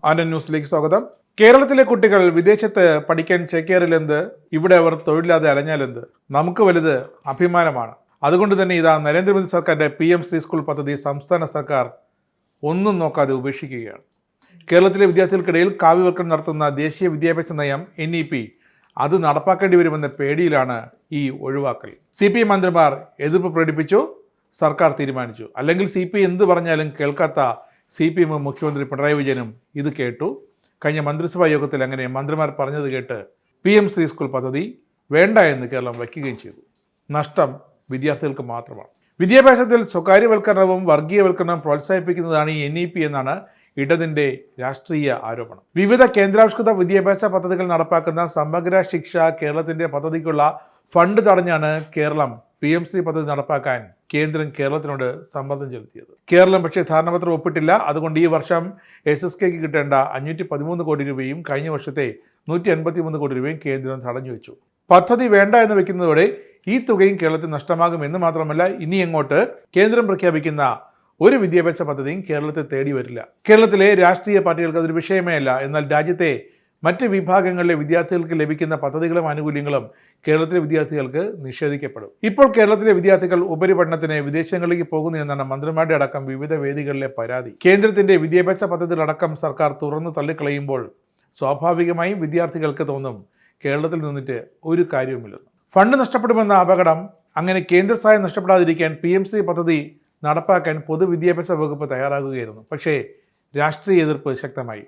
ആനന്ദ് ന്യൂസിലേക്ക് സ്വാഗതം. കേരളത്തിലെ കുട്ടികൾ വിദേശത്ത് പഠിക്കാൻ ചേക്കേറില്ലെന്ത്, ഇവിടെ അവർ തൊഴിലില്ലാതെ അലഞ്ഞാലെന്ത്? നമുക്ക് വലുത് അഭിമാനമാണ്. അതുകൊണ്ട് തന്നെ ഇതാ നരേന്ദ്രമോദി സർക്കാരിന്റെ PM ശ്രീ സ്കൂൾ പദ്ധതി സംസ്ഥാന സർക്കാർ ഒന്നും നോക്കാതെ ഉപേക്ഷിക്കുകയാണ്. കേരളത്തിലെ വിദ്യാർത്ഥികൾക്കിടയിൽ കാവ്യവൽക്കരണം നടത്തുന്ന ദേശീയ വിദ്യാഭ്യാസ നയം NEP അത് നടപ്പാക്കേണ്ടി വരുമെന്ന പേടിയിലാണ് ഈ ഒഴിവാക്കൽ. CPM മന്ത്രിമാർ എതിർപ്പ് പ്രകടിപ്പിച്ചു, സർക്കാർ തീരുമാനിച്ചു. അല്ലെങ്കിൽ CPI എന്ത് പറഞ്ഞാലും കേൾക്കാത്ത CPM മുഖ്യമന്ത്രി പിണറായി വിജയനും ഇത് കേട്ടു. കഴിഞ്ഞ മന്ത്രിസഭാ യോഗത്തിൽ അങ്ങനെ മന്ത്രിമാർ പറഞ്ഞത് കേട്ട് PM ശ്രീ സ്കൂൾ പദ്ധതി വേണ്ട എന്ന് കേരളം വയ്ക്കുകയും ചെയ്തു. നഷ്ടം വിദ്യാർത്ഥികൾക്ക് മാത്രമാണ്. വിദ്യാഭ്യാസത്തിൽ സ്വകാര്യവൽക്കരണവും വർഗീയവൽക്കരണവും പ്രോത്സാഹിപ്പിക്കുന്നതാണ് ഈ NEP എന്നാണ് ഇടതിൻ്റെ രാഷ്ട്രീയ ആരോപണം. വിവിധ കേന്ദ്രാവിഷ്കൃത വിദ്യാഭ്യാസ പദ്ധതികൾ നടപ്പാക്കുന്ന സമഗ്ര ശിക്ഷ കേരളത്തിൻ്റെ പദ്ധതിക്കുള്ള ഫണ്ട് തടഞ്ഞാണ് കേരളം PM ശ്രീ പദ്ധതി നടപ്പാക്കാൻ കേന്ദ്രം കേരളത്തിനോട് സമ്മർദ്ദം ചെലുത്തിയത്. കേരളം പക്ഷേ ധാരണാപത്രം ഒപ്പിട്ടില്ല. അതുകൊണ്ട് ഈ വർഷം SSKക്ക് കിട്ടേണ്ട 513 കോടി രൂപയും കഴിഞ്ഞ വർഷത്തെ 153 കോടി രൂപയും കേന്ദ്രം തടഞ്ഞു വെച്ചു. പദ്ധതി വേണ്ട എന്ന് വെക്കുന്നതോടെ ഈ തുകയും കേരളത്തിൽ നഷ്ടമാകുമെന്ന് മാത്രമല്ല, ഇനി അങ്ങോട്ട് കേന്ദ്രം പ്രഖ്യാപിക്കുന്ന ഒരു വിദ്യാഭ്യാസ പദ്ധതിയും കേരളത്തെ തേടി വരില്ല. കേരളത്തിലെ രാഷ്ട്രീയ പാർട്ടികൾക്ക് അതൊരു വിഷയമേ അല്ല. എന്നാൽ രാജ്യത്തെ മറ്റ് വിഭാഗങ്ങളിലെ വിദ്യാർത്ഥികൾക്ക് ലഭിക്കുന്ന പദ്ധതികളും ആനുകൂല്യങ്ങളും കേരളത്തിലെ വിദ്യാർത്ഥികൾക്ക് നിഷേധിക്കപ്പെടും. ഇപ്പോൾ കേരളത്തിലെ വിദ്യാർത്ഥികൾ ഉപരിപഠനത്തിന് വിദേശങ്ങളിലേക്ക് പോകുന്നു എന്നാണ് മന്ത്രിമാരുടെ അടക്കം വിവിധ വേദികളിലെ പരാതി. കേന്ദ്രത്തിന്റെ വിദ്യാഭ്യാസ പദ്ധതികളടക്കം സർക്കാർ തുറന്നു തള്ളിക്കളയുമ്പോൾ സ്വാഭാവികമായും വിദ്യാർത്ഥികൾക്ക് തോന്നും കേരളത്തിൽ നിന്നിട്ട് ഒരു കാര്യവുമില്ലെന്ന്. ഫണ്ട് നഷ്ടപ്പെടുമെന്ന അപകടം. അങ്ങനെ കേന്ദ്ര സഹായം നഷ്ടപ്പെടാതിരിക്കാൻ PM ശ്രീ പദ്ധതി നടപ്പാക്കാൻ പൊതുവിദ്യാഭ്യാസ വകുപ്പ് തയ്യാറാകുകയായിരുന്നു. പക്ഷേ രാഷ്ട്രീയ എതിർപ്പ് ശക്തമായി.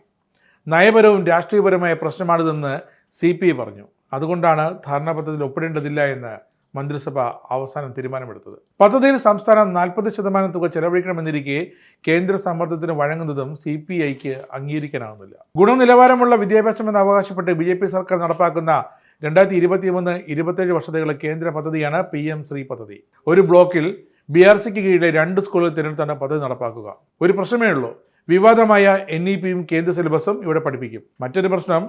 നയപരവും രാഷ്ട്രീയപരമായ പ്രശ്നമാണിതെന്ന് CPI പറഞ്ഞു. അതുകൊണ്ടാണ് ധാരണാപത്രത്തിൽ ഒപ്പിടേണ്ടതില്ല എന്ന് മന്ത്രിസഭ അവസാനം തീരുമാനമെടുത്തത്. പദ്ധതിയിൽ സംസ്ഥാനം 40% തുക ചെലവഴിക്കണമെന്നിരിക്കെ കേന്ദ്ര സമ്മർദ്ദത്തിന് വഴങ്ങുന്നതും CPIക്ക് അംഗീകരിക്കാനാവുന്നില്ല. ഗുണനിലവാരമുള്ള വിദ്യാഭ്യാസം എന്ന് അവകാശപ്പെട്ട് BJP സർക്കാർ നടപ്പാക്കുന്ന 2023-27 വർഷത്തേക്കുള്ള കേന്ദ്ര പദ്ധതിയാണ് PM ശ്രീ പദ്ധതി. ഒരു ബ്ലോക്കിൽ BRCക്ക് കീഴിലെ 2 സ്കൂളുകൾ തിരഞ്ഞെടുത്താണ് പദ്ധതി നടപ്പാക്കുക. ഒരു പ്രശ്നമേ ഉള്ളൂ, വിവാദമായ NEPയും കേന്ദ്ര സിലബസും ഇവിടെ പഠിപ്പിക്കും. മറ്റൊരു പ്രശ്നം,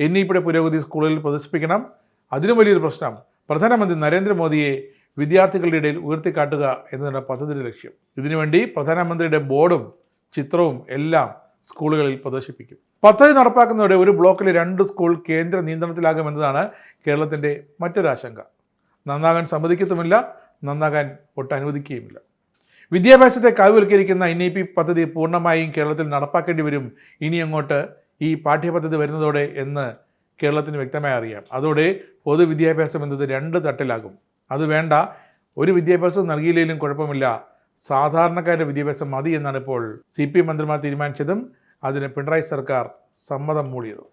NEPയുടെ പുരോഗതി സ്കൂളുകളിൽ പ്രദർശിപ്പിക്കണം. അതിനും വലിയൊരു പ്രശ്നം, പ്രധാനമന്ത്രി നരേന്ദ്രമോദിയെ വിദ്യാർത്ഥികളുടെ ഇടയിൽ ഉയർത്തിക്കാട്ടുക എന്നതാണ് പദ്ധതിയുടെ ലക്ഷ്യം. ഇതിനുവേണ്ടി പ്രധാനമന്ത്രിയുടെ ബോർഡും ചിത്രവും എല്ലാം സ്കൂളുകളിൽ പ്രദർശിപ്പിക്കും. പദ്ധതി നടപ്പാക്കുന്നതോടെ ഒരു ബ്ലോക്കിലെ 2 സ്കൂൾ കേന്ദ്ര നിയന്ത്രണത്തിലാകുമെന്നതാണ് കേരളത്തിൻ്റെ മറ്റൊരാശങ്ക. നന്നാകാൻ സമ്മതിക്കത്തുമില്ല, നന്നാകാൻ ഒട്ടും അനുവദിക്കുകയുമില്ല. വിദ്യാഭ്യാസത്തെ കാവ്യവൽക്കരിക്കുന്ന NEP പദ്ധതി പൂർണ്ണമായും കേരളത്തിൽ നടപ്പാക്കേണ്ടി വരും ഇനി അങ്ങോട്ട് ഈ പാഠ്യപദ്ധതി വരുന്നതോടെ എന്ന് കേരളത്തിന് വ്യക്തമായി അറിയാം. അതോടെ പൊതുവിദ്യാഭ്യാസം എന്നത് 2 തട്ടിലാകും. അത് വേണ്ട, ഒരു വിദ്യാഭ്യാസം നൽകിയില്ലെങ്കിലും കുഴപ്പമില്ല, സാധാരണക്കാരുടെ വിദ്യാഭ്യാസം മതി എന്നാണ് ഇപ്പോൾ CPM മന്ത്രിമാർ തീരുമാനിച്ചതും അതിന് പിണറായി സർക്കാർ സമ്മതം മൂളിയതും.